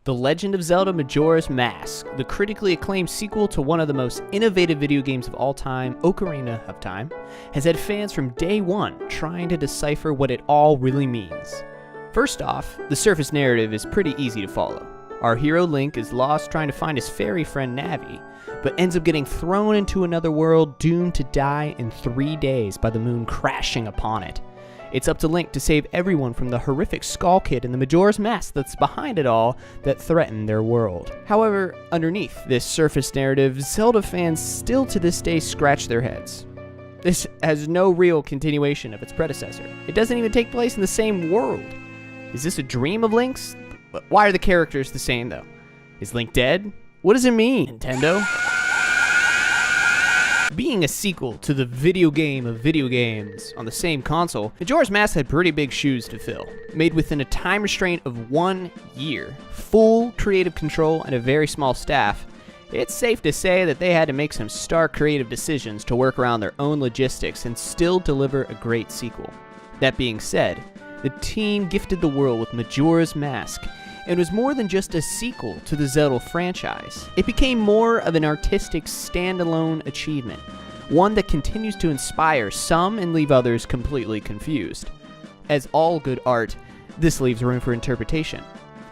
The Legend of Zelda Majora's Mask, the critically acclaimed sequel to one of the most innovative video games of all time, Ocarina of Time, has had fans from day one trying to decipher what it all really means. First off, the surface narrative is pretty easy to follow. Our hero Link is lost trying to find his fairy friend Navi, but ends up getting thrown into another world doomed to die in 3 days by the moon crashing upon it. It's up to Link to save everyone from the horrific Skull Kid and the Majora's Mask that's behind it all that threaten their world. However, underneath this surface narrative, Zelda fans still to this day scratch their heads. This has no real continuation of its predecessor. It doesn't even take place in the same world. Is this a dream of Link's? Why are the characters the same though? Is Link dead? What does it mean, Nintendo? Being a sequel to the video game of video games on the same console, Majora's Mask had pretty big shoes to fill. Made within a time restraint of 1 year, full creative control, and a very small staff, it's safe to say that they had to make some stark creative decisions to work around their own logistics and still deliver a great sequel. That being said, the team gifted the world with Majora's Mask, and was more than just a sequel to the Zelda franchise. It became more of an artistic standalone achievement, one that continues to inspire some and leave others completely confused. As all good art, this leaves room for interpretation.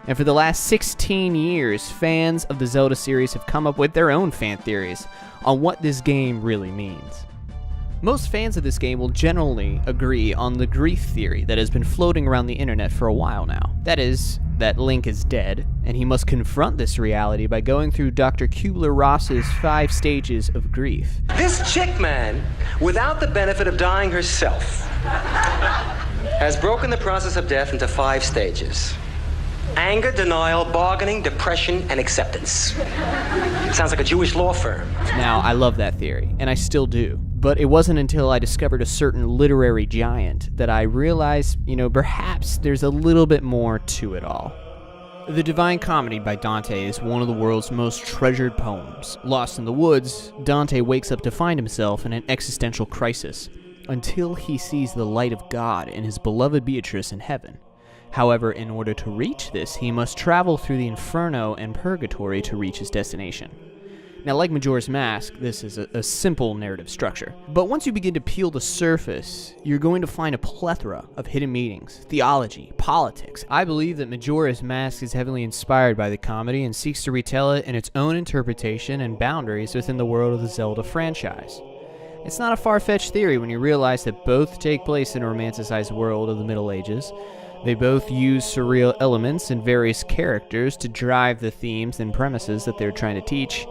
And for the last 16 years, fans of the Zelda series have come up with their own fan theories on what this game really means. Most fans of this game will generally agree on the grief theory that has been floating around the internet for a while now. That is, that Link is dead, and he must confront this reality by going through Dr. Kubler-Ross's 5 stages of grief. This chick, man, without the benefit of dying herself, has broken the process of death into 5 stages. Anger, denial, bargaining, depression, and acceptance. Sounds like a Jewish law firm. Now, I love that theory, and I still do. But it wasn't until I discovered a certain literary giant that I realized, perhaps there's a little bit more to it all. The Divine Comedy by Dante is one of the world's most treasured poems. Lost in the woods, Dante wakes up to find himself in an existential crisis, until he sees the light of God in his beloved Beatrice in heaven. However, in order to reach this, he must travel through the Inferno and Purgatorio to reach his destination. Now, like Majora's Mask, this is a simple narrative structure. But once you begin to peel the surface, you're going to find a plethora of hidden meanings, theology, politics. I believe that Majora's Mask is heavily inspired by the comedy and seeks to retell it in its own interpretation and boundaries within the world of the Zelda franchise. It's not a far-fetched theory when you realize that both take place in a romanticized world of the Middle Ages. They both use surreal elements and various characters to drive the themes and premises that they're trying to teach.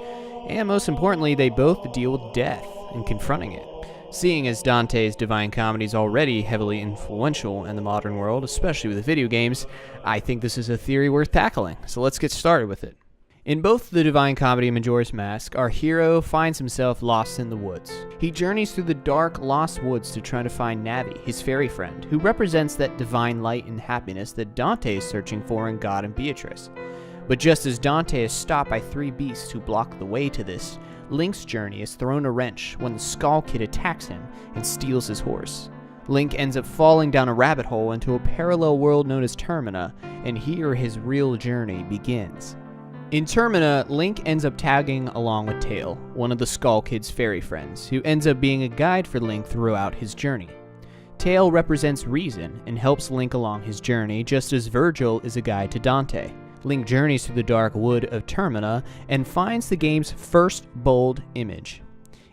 And most importantly, they both deal with death and confronting it. Seeing as Dante's Divine Comedy is already heavily influential in the modern world, especially with video games, I think this is a theory worth tackling. So let's get started with it. In both the Divine Comedy and Majora's Mask, our hero finds himself lost in the woods. He journeys through the dark, lost woods to try to find Navi, his fairy friend, who represents that divine light and happiness that Dante is searching for in God and Beatrice. But just as Dante is stopped by 3 beasts who block the way to this, Link's journey is thrown a wrench when the Skull Kid attacks him and steals his horse. Link ends up falling down a rabbit hole into a parallel world known as Termina, and here his real journey begins. In Termina, Link ends up tagging along with Tail, one of the Skull Kid's fairy friends, who ends up being a guide for Link throughout his journey. Tail represents reason and helps Link along his journey, just as Virgil is a guide to Dante. Link journeys through the dark wood of Termina and finds the game's first bold image.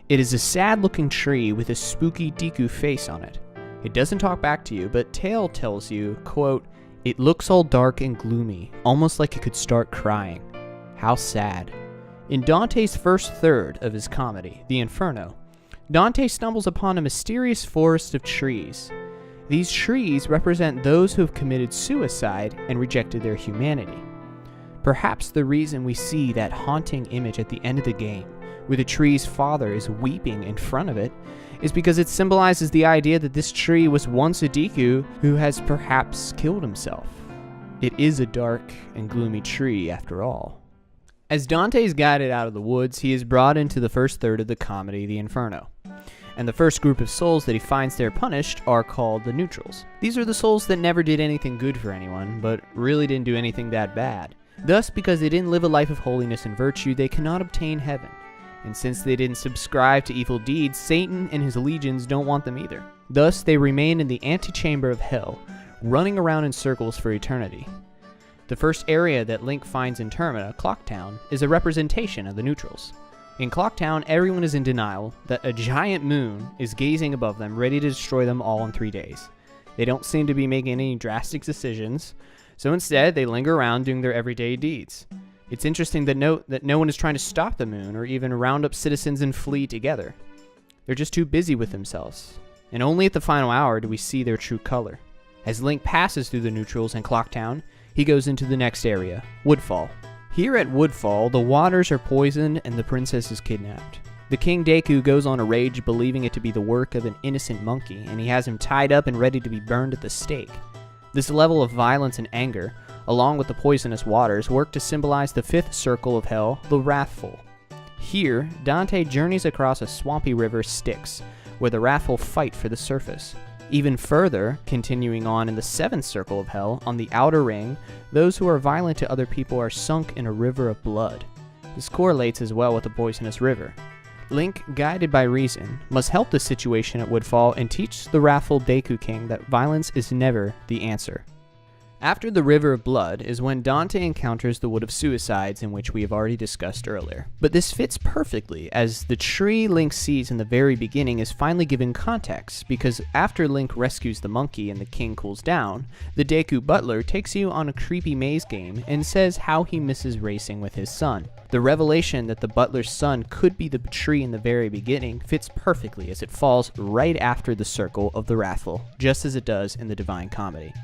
It is a sad-looking tree with a spooky Deku face on it. It doesn't talk back to you, but Tail tells you, quote, "It looks all dark and gloomy, almost like it could start crying. How sad." In Dante's first third of his comedy, the Inferno, Dante stumbles upon a mysterious forest of trees. These trees represent those who have committed suicide and rejected their humanity. Perhaps the reason we see that haunting image at the end of the game, where the tree's father is weeping in front of it, is because it symbolizes the idea that this tree was once a Deku who has perhaps killed himself. It is a dark and gloomy tree after all. As Dante is guided out of the woods, he is brought into the first third of the comedy, the Inferno. And the first group of souls that he finds there punished are called the Neutrals. These are the souls that never did anything good for anyone, but really didn't do anything that bad. Thus, because they didn't live a life of holiness and virtue, they cannot obtain heaven. And since they didn't subscribe to evil deeds, Satan and his legions don't want them either. Thus, they remain in the antechamber of hell, running around in circles for eternity. The first area that Link finds in Termina, Clocktown, is a representation of the neutrals. In Clocktown, everyone is in denial that a giant moon is gazing above them, ready to destroy them all in 3 days. They don't seem to be making any drastic decisions, so instead they linger around doing their everyday deeds. It's interesting to note that no one is trying to stop the moon or even round up citizens and flee together. They're just too busy with themselves, and only at the final hour do we see their true color. As Link passes through the neutrals in Clocktown, he goes into the next area, Woodfall. Here at Woodfall, the waters are poisoned and the princess is kidnapped. The King Deku goes on a rage, believing it to be the work of an innocent monkey, and he has him tied up and ready to be burned at the stake. This level of violence and anger, along with the poisonous waters, work to symbolize the fifth circle of hell, the Wrathful. Here, Dante journeys across a swampy river Styx, where the Wrathful fight for the surface. Even further, continuing on in the seventh circle of hell, on the outer ring, those who are violent to other people are sunk in a river of blood. This correlates as well with the poisonous river. Link, guided by reason, must help the situation at Woodfall and teach the wrathful Deku King that violence is never the answer. After the River of Blood is when Dante encounters the Wood of Suicides, in which we have already discussed earlier. But this fits perfectly, as the tree Link sees in the very beginning is finally given context, because after Link rescues the monkey and the king cools down, the Deku butler takes you on a creepy maze game and says how he misses racing with his son. The revelation that the butler's son could be the tree in the very beginning fits perfectly, as it falls right after the Circle of the Wrathful, just as it does in the Divine Comedy.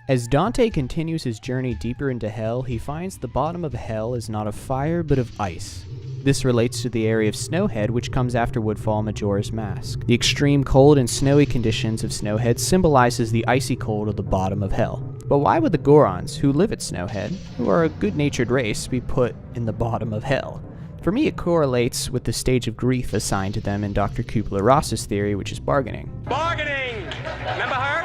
As Dante continues his journey deeper into hell, he finds the bottom of hell is not of fire, but of ice. This relates to the area of Snowhead, which comes after Woodfall Majora's Mask. The extreme cold and snowy conditions of Snowhead symbolizes the icy cold of the bottom of hell. But why would the Gorons, who live at Snowhead, who are a good-natured race, be put in the bottom of hell? For me, it correlates with the stage of grief assigned to them in Dr. Kubler-Ross's theory, which is bargaining. Bargaining! Remember her?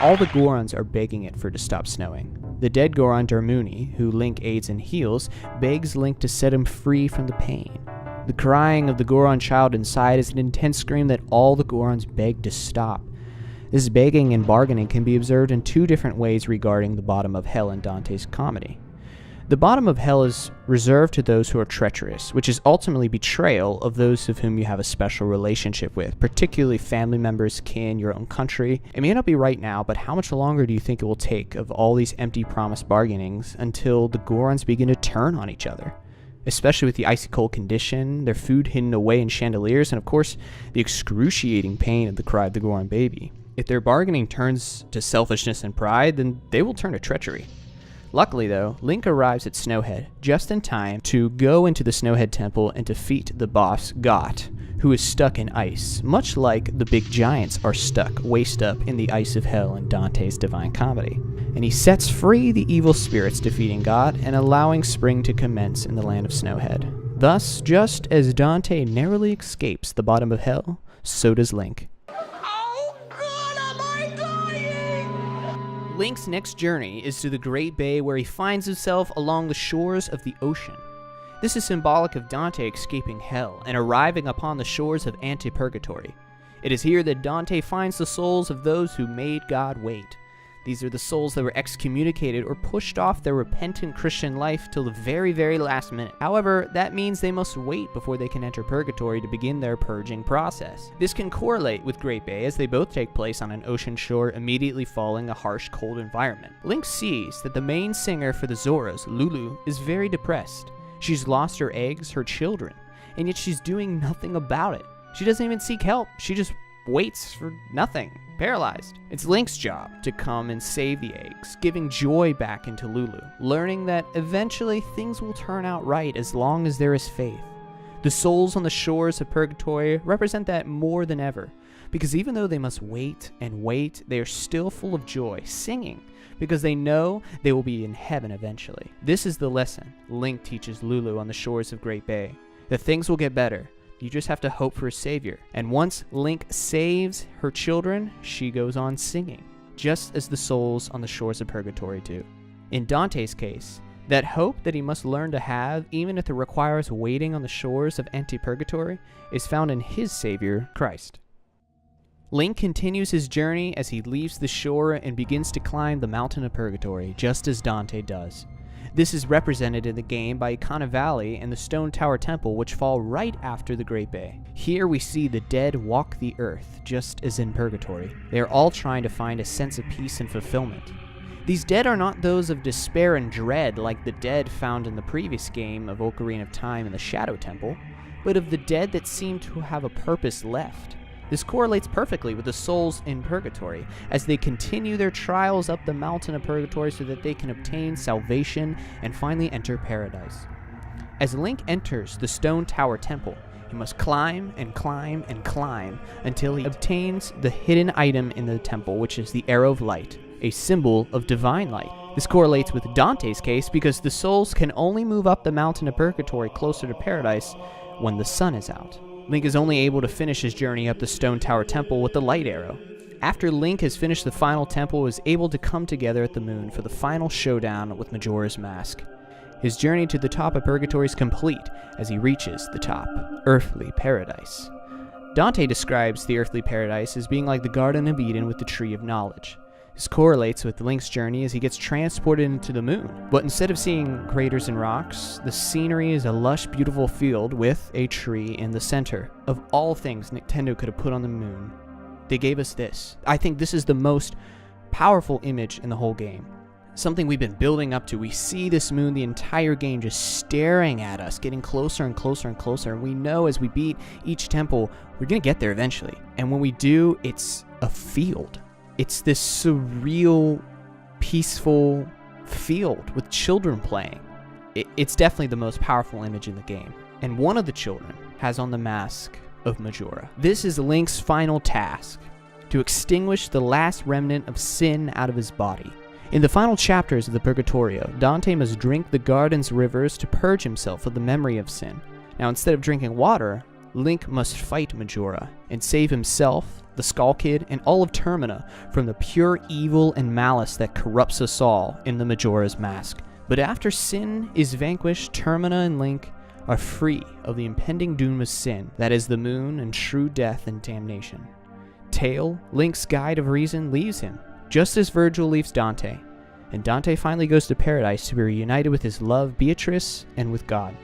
All the Gorons are begging it for to stop snowing. The dead Goron Darmuni, who Link aids and heals, begs Link to set him free from the pain. The crying of the Goron child inside is an intense scream that all the Gorons beg to stop. This begging and bargaining can be observed in two different ways regarding the bottom of hell in Dante's comedy. The bottom of hell is reserved to those who are treacherous, which is ultimately betrayal of those of whom you have a special relationship with, particularly family members, kin, your own country. It may not be right now, but how much longer do you think it will take of all these empty promise bargainings until the Gorons begin to turn on each other? Especially with the icy cold condition, their food hidden away in chandeliers, and of course, the excruciating pain of the cry of the Goron baby. If their bargaining turns to selfishness and pride, then they will turn to treachery. Luckily though, Link arrives at Snowhead just in time to go into the Snowhead Temple and defeat the boss, Got, who is stuck in ice, much like the big giants are stuck waist up in the ice of hell in Dante's Divine Comedy. And he sets free the evil spirits, defeating Got and allowing spring to commence in the land of Snowhead. Thus, just as Dante narrowly escapes the bottom of hell, so does Link. Link's next journey is to the Great Bay, where he finds himself along the shores of the ocean. This is symbolic of Dante escaping hell and arriving upon the shores of Ante-Purgatory. It is here that Dante finds the souls of those who made God wait. These are the souls that were excommunicated or pushed off their repentant Christian life till the very, very last minute. However, that means they must wait before they can enter Purgatory to begin their purging process. This can correlate with Great Bay, as they both take place on an ocean shore immediately following a harsh, cold environment. Link sees that the main singer for the Zoras, Lulu, is very depressed. She's lost her eggs, her children, and yet she's doing nothing about it. She doesn't even seek help. She just waits for nothing, paralyzed. It's Link's job to come and save the eggs, giving joy back into Lulu, learning that eventually things will turn out right as long as there is faith. The souls on the shores of Purgatory represent that more than ever, because even though they must wait and wait, they are still full of joy, singing, because they know they will be in heaven eventually. This is the lesson Link teaches Lulu on the shores of Great Bay, that things will get better. You just have to hope for a savior. And once Link saves her children, she goes on singing, just as the souls on the shores of Purgatory do. In Dante's case, that hope that he must learn to have, even if it requires waiting on the shores of Purgatorio, is found in his savior, Christ. Link continues his journey as he leaves the shore and begins to climb the mountain of Purgatorio, just as Dante does. This is represented in the game by Icona Valley and the Stone Tower Temple, which fall right after the Great Bay. Here we see the dead walk the earth, just as in Purgatorio. They are all trying to find a sense of peace and fulfillment. These dead are not those of despair and dread like the dead found in the previous game of Ocarina of Time and the Shadow Temple, but of the dead that seem to have a purpose left. This correlates perfectly with the souls in Purgatorio, as they continue their trials up the mountain of Purgatorio so that they can obtain salvation and finally enter paradise. As Link enters the Stone Tower Temple, he must climb and climb and climb until he obtains the hidden item in the temple, which is the Arrow of Light, a symbol of divine light. This correlates with Dante's case because the souls can only move up the mountain of Purgatorio closer to paradise when the sun is out. Link is only able to finish his journey up the Stone Tower Temple with the light arrow. After Link has finished the final temple, he is able to come together at the moon for the final showdown with Majora's Mask. His journey to the top of Purgatorio is complete as he reaches the top, earthly paradise. Dante describes the earthly paradise as being like the Garden of Eden with the Tree of Knowledge. This correlates with Link's journey as he gets transported into the moon. But instead of seeing craters and rocks, the scenery is a lush, beautiful field with a tree in the center. Of all things Nintendo could have put on the moon, they gave us this. I think this is the most powerful image in the whole game. Something we've been building up to. We see this moon the entire game just staring at us, getting closer and closer and closer. And we know as we beat each temple, we're going to get there eventually. And when we do, it's a field. It's this surreal, peaceful field with children playing. It's definitely the most powerful image in the game. And one of the children has on the Mask of Majora. This is Link's final task, to extinguish the last remnant of sin out of his body. In the final chapters of the Purgatorio, Dante must drink the garden's rivers to purge himself of the memory of sin. Now, instead of drinking water, Link must fight Majora and save himself, the Skull Kid, and all of Termina from the pure evil and malice that corrupts us all in the Majora's Mask. But after sin is vanquished, Termina and Link are free of the impending doom of sin, that is the moon and true death and damnation. Tail, Link's guide of reason, leaves him, just as Virgil leaves Dante, and Dante finally goes to paradise to be reunited with his love Beatrice and with God.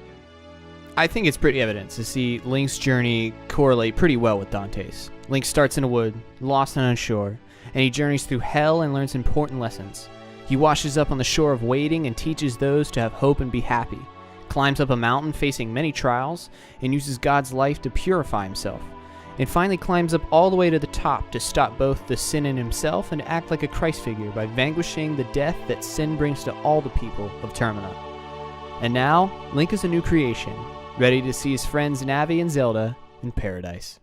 I think it's pretty evident to see Link's journey correlate pretty well with Dante's. Link starts in a wood, lost and unsure, and he journeys through hell and learns important lessons. He washes up on the shore of waiting and teaches those to have hope and be happy, climbs up a mountain facing many trials, and uses God's life to purify himself, and finally climbs up all the way to the top to stop both the sin in himself and act like a Christ figure by vanquishing the death that sin brings to all the people of Termina. And now, Link is a new creation, ready to see his friends Navi and Zelda in paradise.